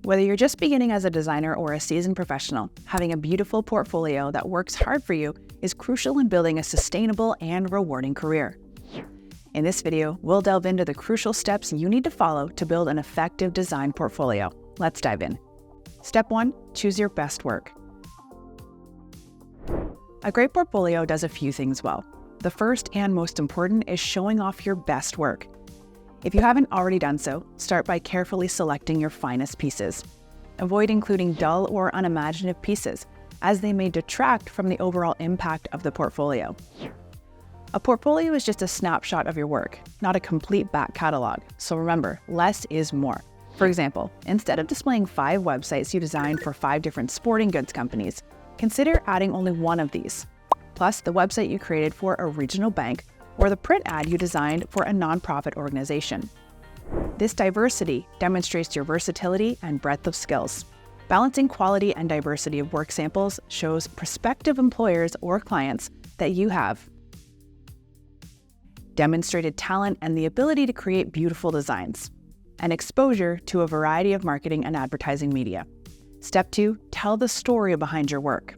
Whether you're just beginning as a designer or a seasoned professional, having a beautiful portfolio that works hard for you is crucial in building a sustainable and rewarding career. In this video, we'll delve into the crucial steps you need to follow to build an effective design portfolio. Let's dive in. Step 1, choose your best work. A great portfolio does a few things well. The first and most important is showing off your best work. If you haven't already done so, start by carefully selecting your finest pieces. Avoid including dull or unimaginative pieces, as they may detract from the overall impact of the portfolio. A portfolio is just a snapshot of your work, not a complete back catalog, so remember, less is more. For example, instead of displaying 5 websites you designed for 5 different sporting goods companies, consider adding only one of these, plus the website you created for a regional bank or the print ad you designed for a nonprofit organization. This diversity demonstrates your versatility and breadth of skills. Balancing quality and diversity of work samples shows prospective employers or clients that you have demonstrated talent and the ability to create beautiful designs, and exposure to a variety of marketing and advertising media. Step 2, tell the story behind your work.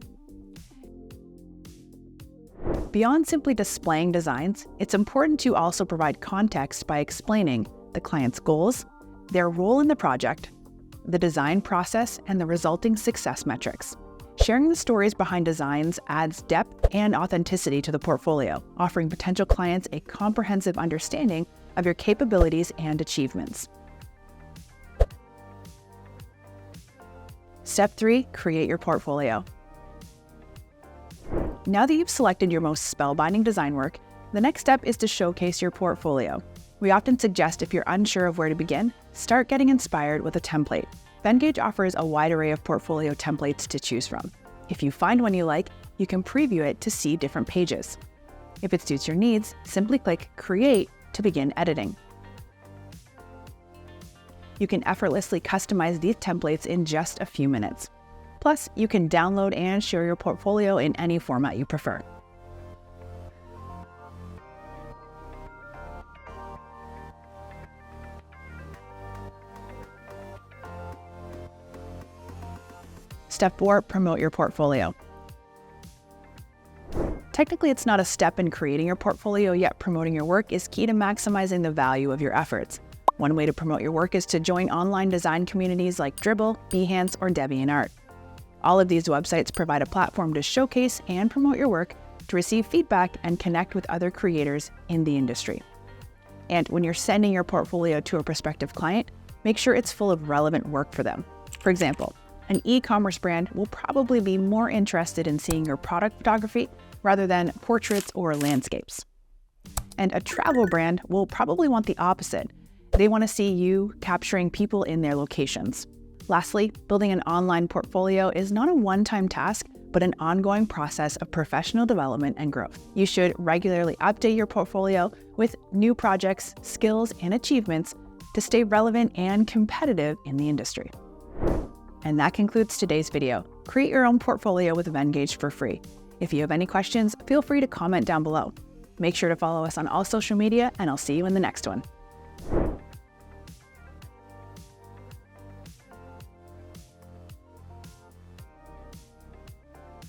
Beyond simply displaying designs, it's important to also provide context by explaining the client's goals, their role in the project, the design process, and the resulting success metrics. Sharing the stories behind designs adds depth and authenticity to the portfolio, offering potential clients a comprehensive understanding of your capabilities and achievements. Step 3, create your portfolio. Now that you've selected your most spellbinding design work, the next step is to showcase your portfolio. We often suggest if you're unsure of where to begin, start getting inspired with a template. Venngage offers a wide array of portfolio templates to choose from. If you find one you like, you can preview it to see different pages. If it suits your needs, simply click Create to begin editing. You can effortlessly customize these templates in just a few minutes. Plus, you can download and share your portfolio in any format you prefer. Step 4, promote your portfolio. Technically, it's not a step in creating your portfolio, yet promoting your work is key to maximizing the value of your efforts. One way to promote your work is to join online design communities like Dribbble, Behance, or DeviantArt. All of these websites provide a platform to showcase and promote your work, to receive feedback, and connect with other creators in the industry. And when you're sending your portfolio to a prospective client, make sure it's full of relevant work for them. For example, an e-commerce brand will probably be more interested in seeing your product photography rather than portraits or landscapes. And a travel brand will probably want the opposite. They want to see you capturing people in their locations. Lastly, building an online portfolio is not a one-time task, but an ongoing process of professional development and growth. You should regularly update your portfolio with new projects, skills, and achievements to stay relevant and competitive in the industry. And that concludes today's video. Create your own portfolio with Venngage for free. If you have any questions, feel free to comment down below. Make sure to follow us on all social media, and I'll see you in the next one.